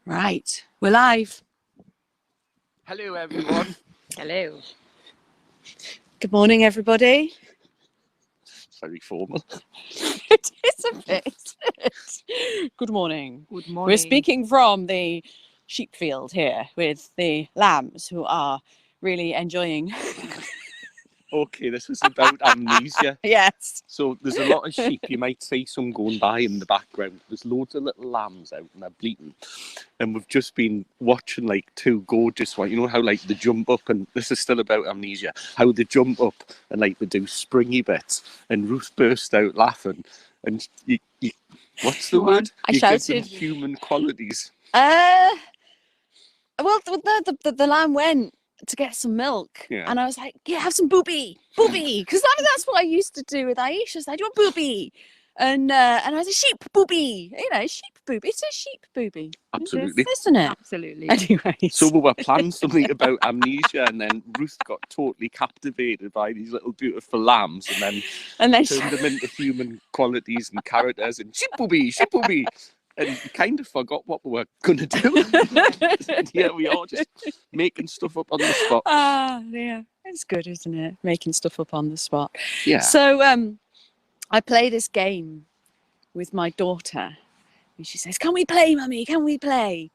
Right, we're live. Hello, everyone. Hello. Good morning, everybody. Very formal. It is a bit. Good morning. Good morning. We're speaking from the sheep field here with the lambs who are really enjoying. Okay, this is about amnesia. Yes. So there's a lot of sheep. You might see some going by in the background. There's loads of little lambs out and they're bleating. And we've just been watching like two gorgeous ones. You know how like they jump up, and this is still about amnesia, how they jump up and like they do springy bits. And Ruth burst out laughing. And you what's the word? I You shouted. give them human qualities. Well, the lamb went to get some milk, Yeah. and I was like, "Yeah, have some booby," because that's what I used to do with Aisha. I do a booby, and I was a sheep booby. You know, sheep booby. It's a sheep booby. Absolutely. Isn't it? Absolutely. Anyway, So we were planning something about amnesia, and then Ruth got totally captivated by these little beautiful lambs, and then turned them into human qualities and characters and sheep booby, and we kind of forgot what we were going to do. And here we are, just making stuff up on the spot. Yeah, it's good, isn't it? Making stuff up on the spot. Yeah. So I play this game with my daughter, and she says, "Can we play, Mummy? Can we play?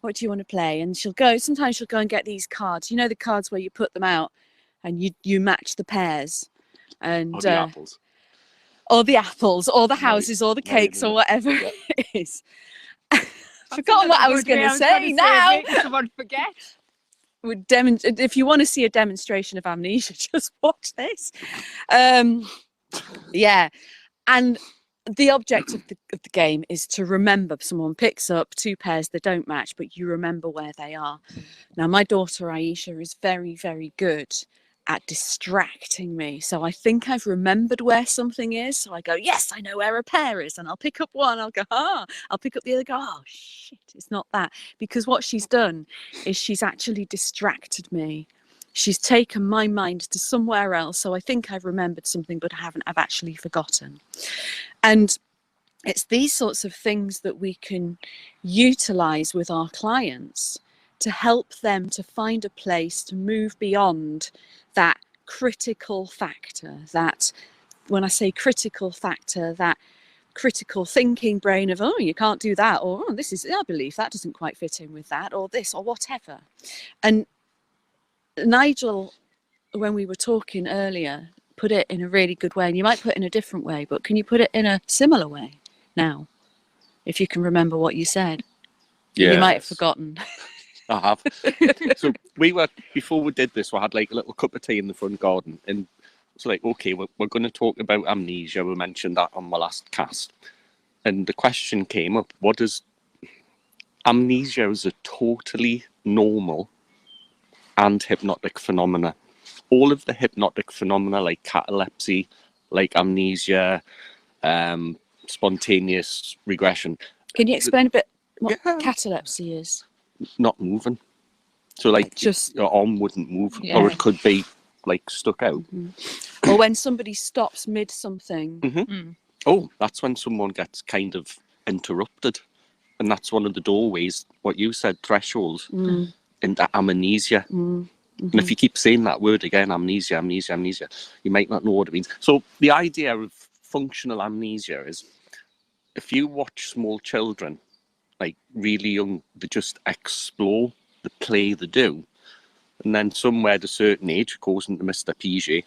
What do you want to play?" And sometimes she'll go and get these cards. You know, the cards where you put them out and you match the pairs. And Or the apples. Or the apples, or the houses, or the cakes, or whatever it is. Forgotten what I was going to say now. Someone forget. If you want to see a demonstration of amnesia, just watch this. Yeah, and the object of the game is to remember. Someone picks up two pairs that don't match, but you remember where they are. Now, my daughter Aisha is very, very good at distracting me. So I think I've remembered where something is. So I go, yes, I know where a pair is. And I'll pick up one. I'll go, I'll pick up the other, go, oh, shit, it's not that. Because what she's done is she's actually distracted me. She's taken my mind to somewhere else. So I think I've remembered something, but I've actually forgotten. And it's these sorts of things that we can utilize with our clients to help them to find a place to move beyond that critical factor, that when I say critical factor, that critical thinking brain of, oh, you can't do that, or oh, this is, I believe that doesn't quite fit in with that, or this, or whatever. And Nigel, when we were talking earlier, put it in a really good way, and you might put it in a different way, but can you put it in a similar way now, if you can remember what you said? Yeah. You might have forgotten. I have. So before we did this, we had like a little cup of tea in the front garden, and it's like, okay, we're going to talk about amnesia. We mentioned that on my last cast, and the question came up: what is amnesia? Is a totally normal and hypnotic phenomena. All of the hypnotic phenomena, like catalepsy, like amnesia, spontaneous regression. Can you explain a bit what catalepsy is? Not moving. So like just your arm wouldn't move, or it could be like stuck out. Mm-hmm. Or when somebody stops mid something. Mm-hmm. Oh, that's when someone gets kind of interrupted. And that's one of the doorways, what you said, thresholds into amnesia. Mm-hmm. And if you keep saying that word again, amnesia, you might not know what it means. So the idea of functional amnesia is if you watch small children, like really young, they just explore the play they do. And then somewhere at a certain age, goes into Mr. PJ,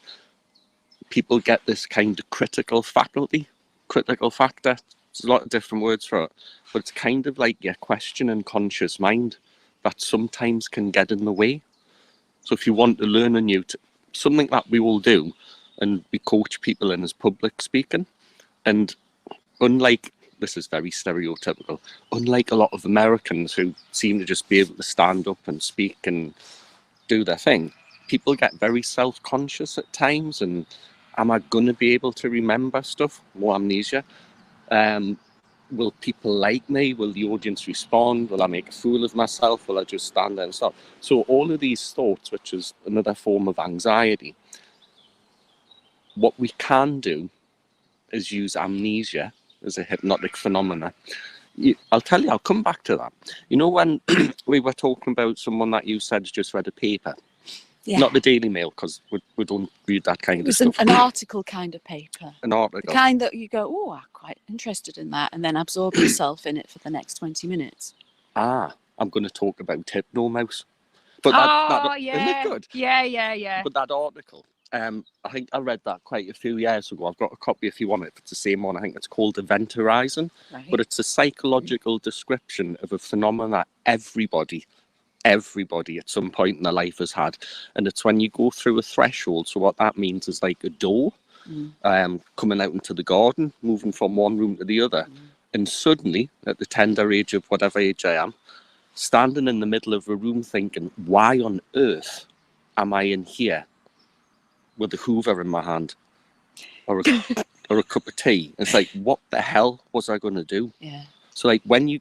people get this kind of critical factor. There's a lot of different words for it, but it's kind of like your question and conscious mind that sometimes can get in the way. So if you want to learn something that we all do, and we coach people in is public speaking, and unlike, this is very stereotypical, unlike a lot of Americans who seem to just be able to stand up and speak and do their thing, people get very self-conscious at times, and am I going to be able to remember stuff? More amnesia. Will people like me? Will the audience respond? Will I make a fool of myself? Will I just stand there and stop? So all of these thoughts, which is another form of anxiety, what we can do is use amnesia as a hypnotic phenomena I'll tell you, I'll come back to that. You know, when we were talking about someone that you said has just read a paper, not the Daily Mail, because we don't read that kind of stuff. An article kind of paper. An article. The kind that you go, oh, I'm quite interested in that, and then absorb yourself in it for the next 20 minutes. I'm going to talk about Hypnosis. But isn't it good? Yeah. But that article, I think I read that quite a few years ago. I've got a copy if you want it. If it's the same one, I think it's called Event Horizon. Right. But it's a psychological description of a phenomenon that everybody at some point in their life has had. And it's when you go through a threshold. So what that means is like a door coming out into the garden, moving from one room to the other. And suddenly, at the tender age of whatever age I am, standing in the middle of a room thinking, why on earth am I in here with a Hoover in my hand or a cup of tea? It's like, what the hell was I going to do? Yeah. So like when you,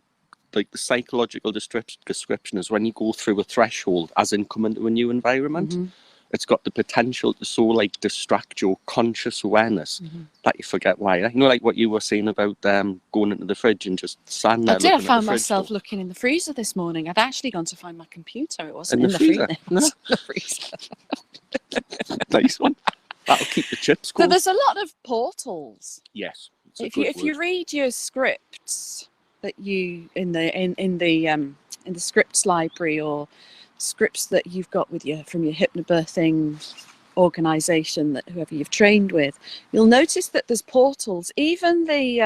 like the psychological description is when you go through a threshold, as in come into a new environment, it's got the potential to so like distract your conscious awareness that you forget why. You know, like what you were saying about going into the fridge and just standing there. I found myself looking in the freezer this morning. I'd actually gone to find my computer. It wasn't in the freezer. It was in the freezer. Nice one. That'll keep the chips cool. So there's a lot of portals. Yes. If you read your scripts that you in the scripts library or scripts that you've got with you from your hypnobirthing organization, that whoever you've trained with, you'll notice that there's portals. Even the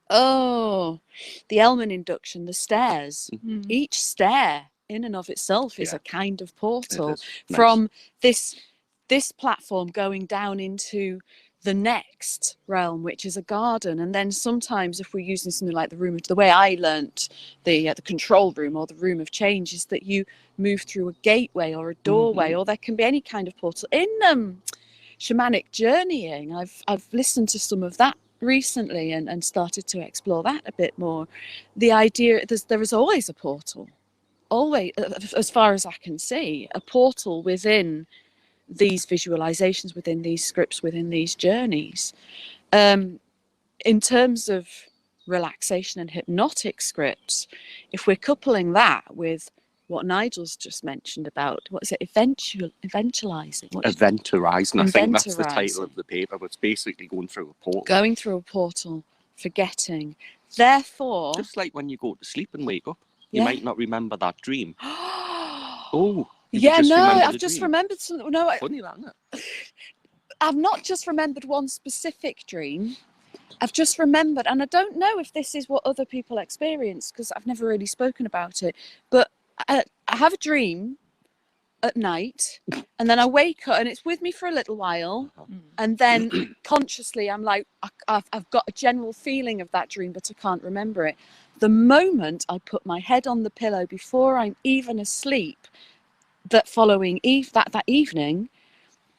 Elman induction, the stairs, each stair in and of itself is a kind of portal from this platform going down into the next realm, which is a garden. And then sometimes if we're using something like the way I learnt the control room or the room of change, is that you move through a gateway or a doorway, or there can be any kind of portal. In shamanic journeying, I've listened to some of that recently and started to explore that a bit more. The idea there is always a portal, always, as far as I can see, a portal within these visualizations, within these scripts, within these journeys. In terms of relaxation and hypnotic scripts, if we're coupling that with what Nigel's just mentioned about, what is it, eventualizing? Event Horizon, I think that's the title of the paper, but it's basically going through a portal. Going through a portal, forgetting. Therefore... Just like when you go to sleep and wake up, you might not remember that dream. I've just remembered something. No, funny that, isn't it? I've not just remembered one specific dream. I've just remembered, and I don't know if this is what other people experience because I've never really spoken about it, but I have a dream at night and then I wake up and it's with me for a little while, and then consciously I'm like, I've got a general feeling of that dream, but I can't remember it. The moment I put my head on the pillow before I'm even asleep, that following that evening,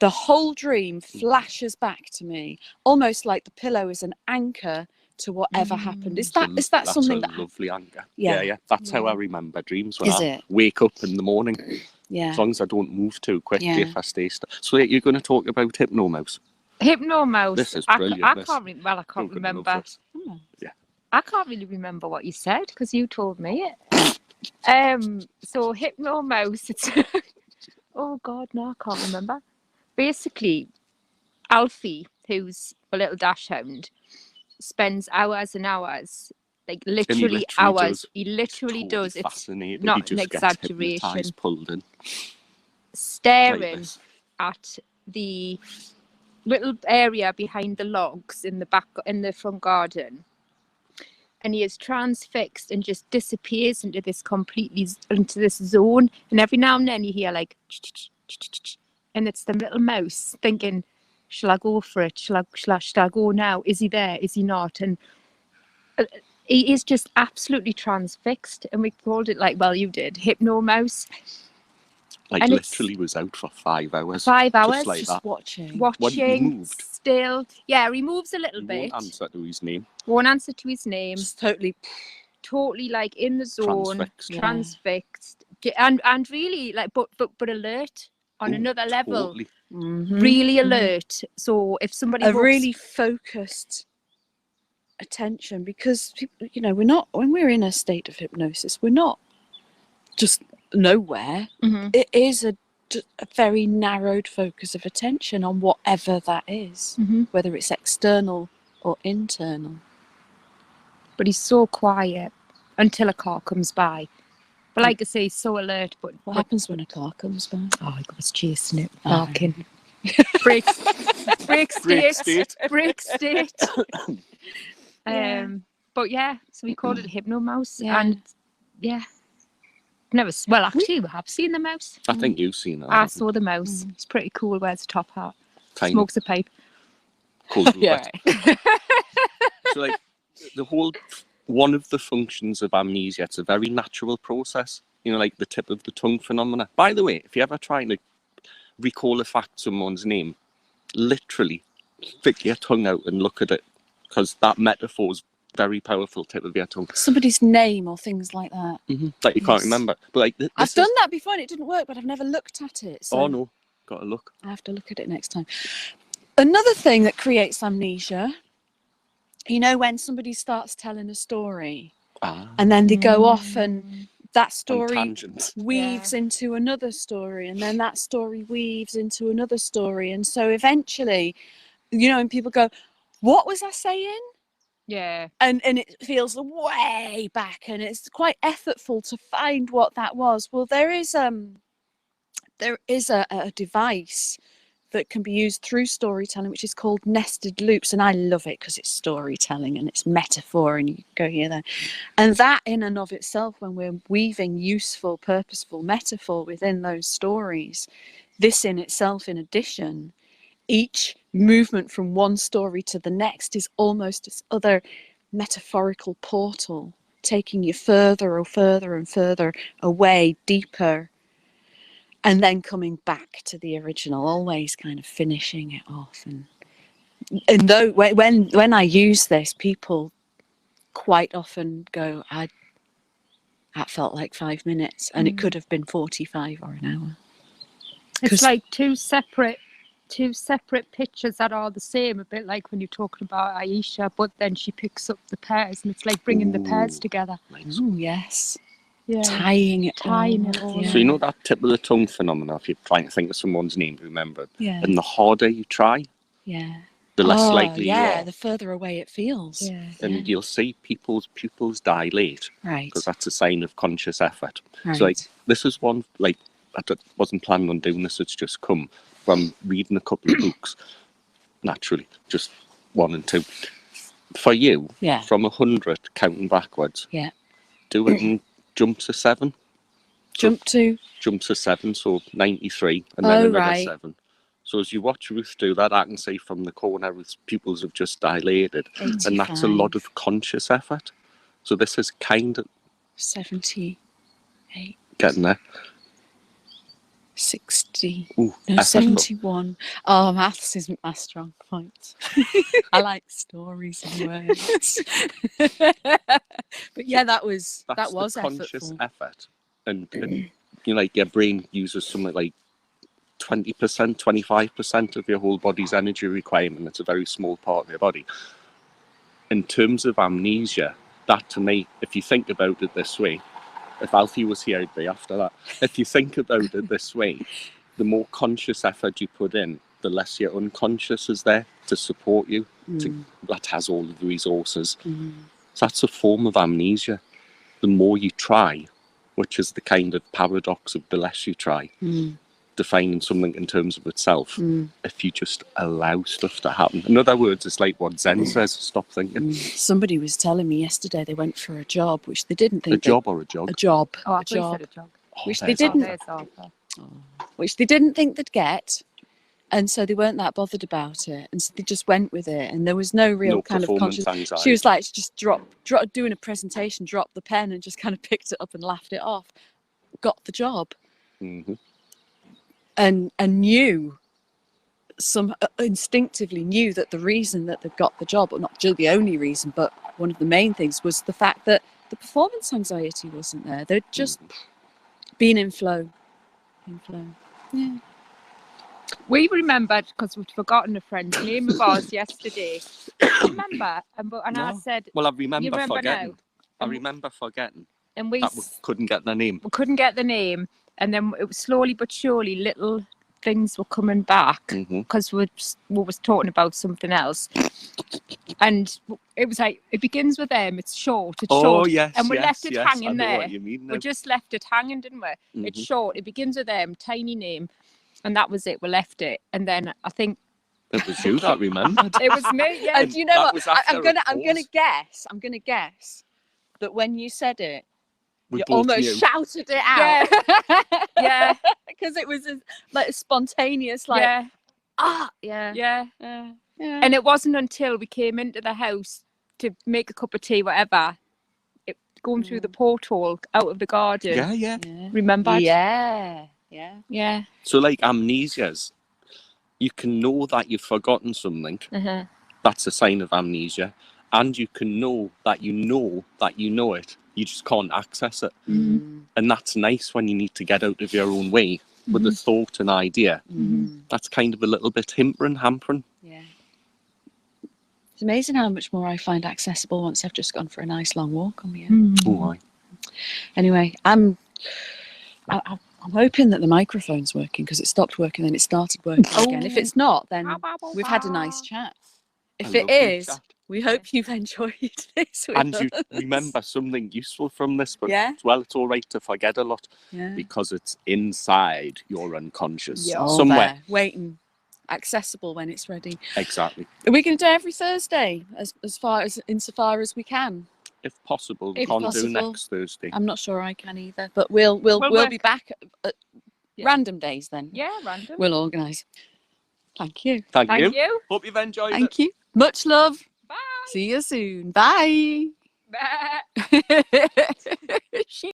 the whole dream flashes back to me, almost like the pillow is an anchor to whatever happened. Is that something that's that a lovely anchor? Yeah. Yeah. That's how I remember dreams when Is I it? wake up in the morning. Yeah. As long as I don't move too quickly, if I stay still. So you're going to talk about Hypnosis. Hypnosis. This is brilliant. I can't remember. Yeah. I can't really remember what you said because you told me it. So Hypnosis. Oh God, no, I can't remember. Basically, Alfie, who's a little dash hound, spends hours and hours, like literally hours. He literally does. It's not an exaggeration. Pulled in, staring at the little area behind the logs in the front garden, and he is transfixed and just disappears into this zone. And every now and then you hear like, and it's the little mouse thinking, shall I go for it? Shall I go now? Is he there? Is he not? And he is just absolutely transfixed. And we called it, like, well, you did, Hypnosis. Like, and literally was out for 5 hours. 5 hours? Just like just that. watching. He moved. Still. Yeah, he moves a little bit. Won't answer to his name. Won't answer to his name. Just totally like in the zone. Transfixed. Yeah. And really, like, but alert on another level. Totally. Really alert. So if somebody really focused attention, because we're not, when we're in a state of hypnosis, we're not just nowhere. It is a very narrowed focus of attention on whatever that is, whether it's external or internal. But he's so quiet until a car comes by. But like I say, he's so alert. But What happens when a car comes by? Oh, he goes chasing it, Oh. barking. Break state. Yeah. But yeah, so we called it a hypno mouse, Yeah. and yeah, actually, we have seen the mouse. I think you've seen that. I saw the mouse. It's pretty cool. Wears a top hat, Tiny. smokes a pipe. Cool. Yeah. So like one of the functions of amnesia, it's a very natural process. Like the tip of the tongue phenomena. By the way, if you ever try to recall a fact, someone's name, literally stick your tongue out and look at it, because that metaphor is very powerful. Tip of your tongue. Somebody's name or things like that. That you can't remember. But like I've done that before and it didn't work, but I've never looked at it. So Oh no, got to look. I have to look at it next time. Another thing that creates amnesia, when somebody starts telling a story and then they go off and that story weaves into another story, and then that story weaves into another story. And so eventually, and people go, what was I saying? Yeah. And it feels way back, and it's quite effortful to find what that was. Well, there is a device that can be used through storytelling, which is called nested loops. And I love it because it's storytelling and it's metaphor, and you go here, there. And that in and of itself, when we're weaving useful, purposeful metaphor within those stories, this in itself, in addition, each movement from one story to the next is almost this other metaphorical portal, taking you further and further and further away, deeper, and then coming back to the original, always kind of finishing it off. And though when I use this, people quite often go, that felt like 5 minutes, and it could have been 45 or an hour. It's like two separate pictures that are the same, a bit like when you're talking about Aisha, but then she picks up the pairs, and it's like bringing the pairs together. Nice. Oh yes. Yeah. Tying it all. Yeah. So that tip of the tongue phenomena, if you're trying to think of someone's name, remember it. Yeah. And the harder you try, the less likely you are. The further away it feels. Yeah. And you'll see people's pupils dilate. Right. Because that's a sign of conscious effort. Right. So this is one, I wasn't planning on doing this, it's just come from reading a couple of books, naturally, just 1 and 2. For you, from 100, counting backwards, do it in jumps of 7. Jumps of 7, so 93, and then another 7. So as you watch Ruth do that, I can see from the corner Ruth's pupils have just dilated, 85. and that's a lot of conscious effort. So this is kind of 78. Getting there. 60. Ooh, no, 71. Oh, maths isn't my strong point. I like stories and words. But yeah, that was the conscious effortful. effort, and your brain uses something like 20%, 25% of your whole body's energy requirement. It's a very small part of your body. In terms of amnesia, that to me, if you think about it this way, if Alfie was here, I'd be after that. If you think about it this way, the more conscious effort you put in, the less your unconscious is there to support you, that has all of the resources. So that's a form of amnesia. The more you try, which is the kind of paradox of the less you try, defining something in terms of itself, if you just allow stuff to happen. In other words, it's like what Zen says, stop thinking. Somebody was telling me yesterday they went for a job, which they didn't think... A job or a jog? A job. Oh, a job. Said a jog. Which they didn't... Which they didn't think they'd get. And so they weren't that bothered about it. And so they just went with it. And there was no real kind of conscious... Anxiety. She was like, she just doing a presentation, dropped the pen and just kind of picked it up and laughed it off. Got the job. And knew, instinctively knew that the reason that they got the job, or not the only reason, but one of the main things, was the fact that the performance anxiety wasn't there. They'd just been in flow. Yeah. We remembered because we'd forgotten a friend's name of ours yesterday. Remember? And I No. said, Well, I you remember remember forgetting. now? I remember forgetting And we that we couldn't get the name. couldn't get the name, and then it was slowly but surely little things were coming back because we was talking about something else, and it was like it begins with M. It's short. It's short. Yes, and we left it hanging I know there. what you mean now. We just left it hanging, didn't we? It's short. It begins with M. Tiny name, and that was it. We left it, and then I think It was you that remembered. it was me. Yeah. And do you know That what? was after I'm a gonna pause. guess that when you said it, We you both almost knew. shouted it out. Yeah. Because it was like a spontaneous, like, Yeah. yeah. Yeah. Yeah. And it wasn't until we came into the house to make a cup of tea, whatever, going through the porthole out of the garden. Yeah, yeah. Remembered? Yeah. Yeah. Yeah. So, like amnesias, you can know that you've forgotten something. That's a sign of amnesia. And you can know that you know it. You just can't access it. And that's nice when you need to get out of your own way with a thought and idea. That's kind of a little bit hampering. Yeah. It's amazing how much more I find accessible once I've just gone for a nice long walk on my own. Oh, Anyway, I'm hoping that the microphone's working because it stopped working, then it started working again. If it's not, then we've had a nice chat. If it is, we hope you've enjoyed this with And us. you remember something useful from this one. Yeah. Well, it's all right to forget a lot Yeah. because it's inside your unconscious. All Somewhere. there, waiting, accessible when it's ready. Exactly. Are we going to do it every Thursday, insofar as we can? If possible. If Can't possible. do next Thursday. I'm not sure I can either, but we'll be back at random days then. Yeah, random. We'll organise. Thank you. Thank Thank you. you. Hope you've enjoyed it. Thank you. Much love. Bye. See you soon. Bye. Bye.